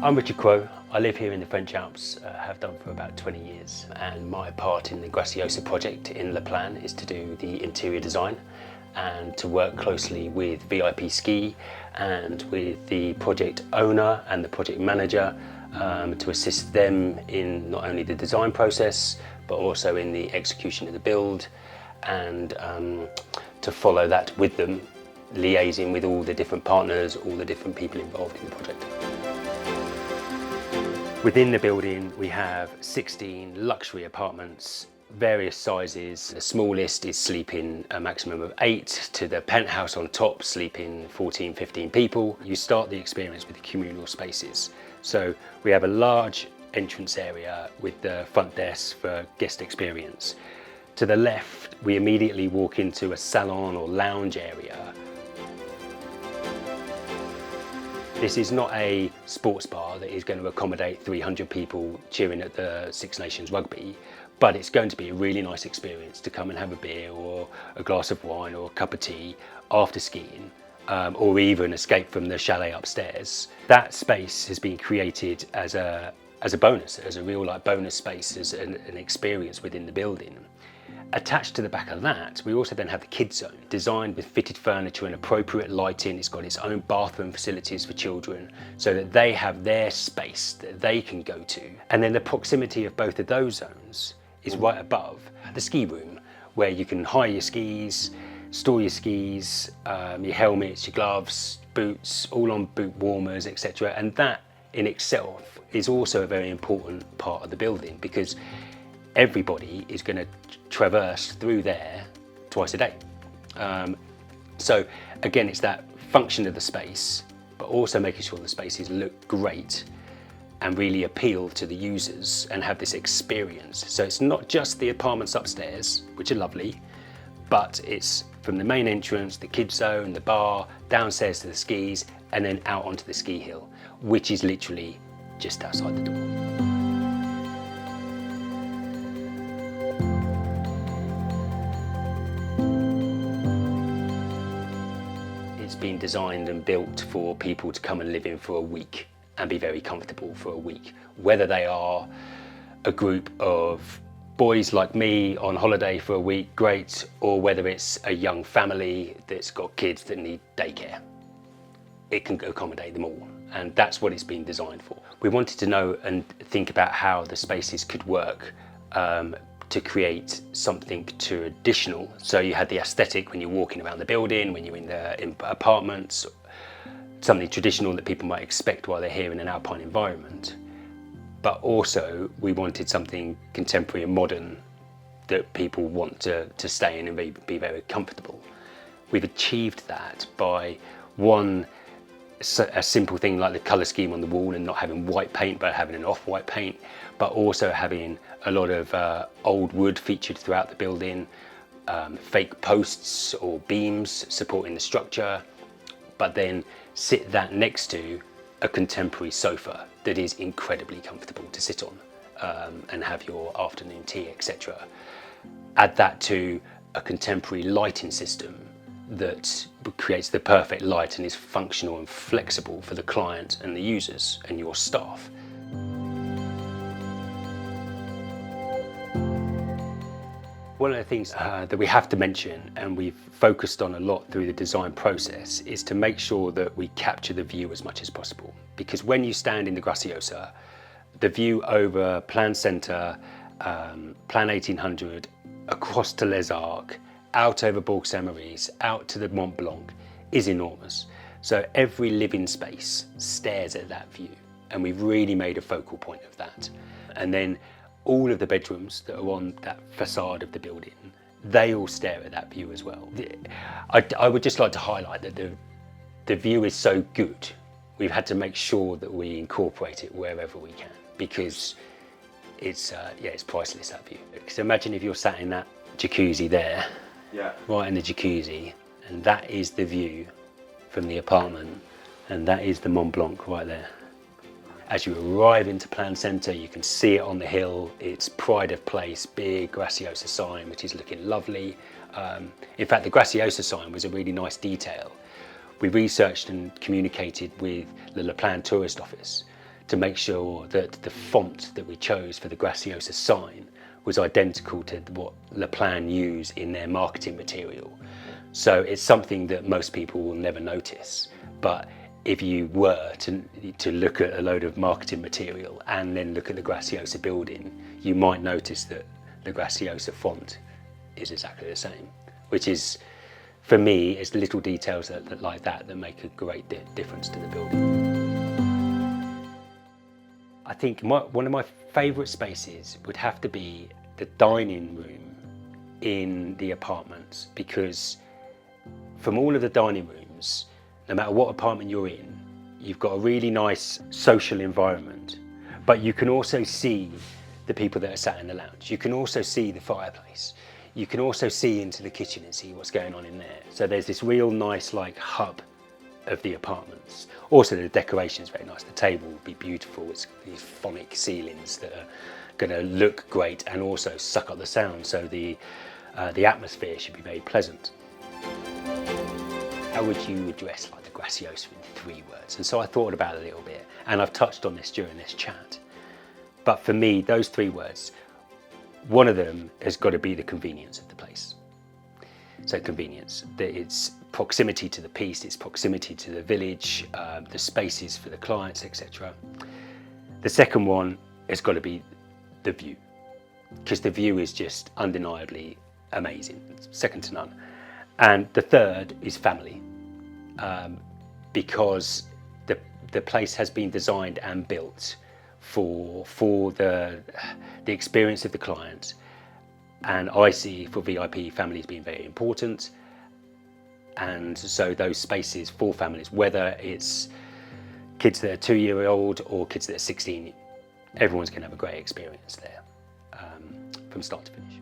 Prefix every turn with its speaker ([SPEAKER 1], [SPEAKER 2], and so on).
[SPEAKER 1] I'm Richard Crowe. I live here in the French Alps, have done for about 20 years, and my part in the Graciosa project in Le Plagne is to do the interior design and to work closely with VIP Ski and with the project owner and the project manager to assist them in not only the design process but also in the execution of the build, and to follow that with them, liaising with all the different partners, all the different people involved in the project. Within the building we have 16 luxury apartments, various sizes. The smallest is sleeping a maximum of 8, to the penthouse on top sleeping 14, 15 people. You start the experience with the communal spaces. So we have a large entrance area with the front desk for guest experience. To the left we immediately walk into a salon or lounge area. This is not a sports bar that is going to accommodate 300 people cheering at the Six Nations rugby, but it's going to be a really nice experience to come and have a beer or a glass of wine or a cup of tea after skiing, or even escape from the chalet upstairs. That space has been created as a bonus, as a real bonus space, as an experience within the building. Attached to the back of that, we also then have the kids zone, designed with fitted furniture and appropriate lighting. It's got its own bathroom facilities for children so that they have their space that they can go to. And then the proximity of both of those zones is right above the ski room, where you can hire your skis, store your skis, your helmets, your gloves, boots, all on boot warmers, etc. And that in itself is also a very important part of the building, because everybody is going to traverse through there twice a day. So again, it's that function of the space, but also making sure the spaces look great and really appeal to the users and have this experience. So it's not just the apartments upstairs, which are lovely, but it's from the main entrance, the kids zone, the bar, downstairs to the skis, and then out onto the ski hill, which is literally just outside the door. It's been designed and built for people to come and live in for a week and be very comfortable for a week, whether they are a group of boys like me on holiday for a week, great, or whether it's a young family that's got kids that need daycare. It can accommodate them all, and that's what it's been designed for. We wanted to know and think about how the spaces could work to create something traditional. So you had the aesthetic when you're walking around the building, when you're in apartments, something traditional that people might expect while they're here in an alpine environment. But also we wanted something contemporary and modern that people want to stay in and be very comfortable. We've achieved that by a simple thing like the colour scheme on the wall and not having white paint but having an off-white paint, but also having a lot of old wood featured throughout the building, fake posts or beams supporting the structure, but then sit that next to a contemporary sofa that is incredibly comfortable to sit on and have your afternoon tea, etc. Add that to a contemporary lighting system that creates the perfect light and is functional and flexible for the client and the users and your staff. One of the things that we have to mention, and we've focused on a lot through the design process, is to make sure that we capture the view as much as possible. Because when you stand in the Graciosa, the view over Plagne Centre, Plagne 1800, across to Les Arcs, out over Bourg Saint-Maurice, out to the Mont Blanc is enormous. So every living space stares at that view, and we've really made a focal point of that. And then all of the bedrooms that are on that facade of the building, they all stare at that view as well. I would just like to highlight that the view is so good, we've had to make sure that we incorporate it wherever we can, because it's priceless, that view. So imagine if you're sat in that jacuzzi there, right in the jacuzzi, and that is the view from the apartment, and that is the Mont Blanc right there. As you arrive into Plagne Centre, you can see it on the hill. It's pride of place, big Graciosa sign, which is looking lovely. In fact, the Graciosa sign was a really nice detail. We researched and communicated with the Le Plagne tourist office to make sure that the font that we chose for the Graciosa sign was identical to what Plagne use in their marketing material. So it's something that most people will never notice, but if you were to look at a load of marketing material and then look at the Graciosa building, you might notice that the Graciosa font is exactly the same, which is, for me, it's little details like that make a great difference to the building. I think one of my favourite spaces would have to be the dining room in the apartments, because from all of the dining rooms, no matter what apartment you're in, you've got a really nice social environment, but you can also see the people that are sat in the lounge. You can also see the fireplace. You can also see into the kitchen and see what's going on in there. So there's this real nice like hub of the apartments. Also the decoration is very nice. The table will be beautiful. It's these phonic ceilings that are going to look great and also suck up the sound. So the atmosphere should be very pleasant. How would you address like the Graciosa in 3 words? And so I thought about it a little bit, and I've touched on this during this chat. But for me, those 3 words, one of them has got to be the convenience of the place. So convenience, that it's proximity to the piece, it's proximity to the village, the spaces for the clients, etc. The second one has got to be the view, because the view is just undeniably amazing, second to none. And the third is family, because the place has been designed and built for the experience of the client. And I see for VIP families being very important. And so those spaces for families, whether it's kids that are 2-year-old or kids that are 16, everyone's going to have a great experience there from start to finish.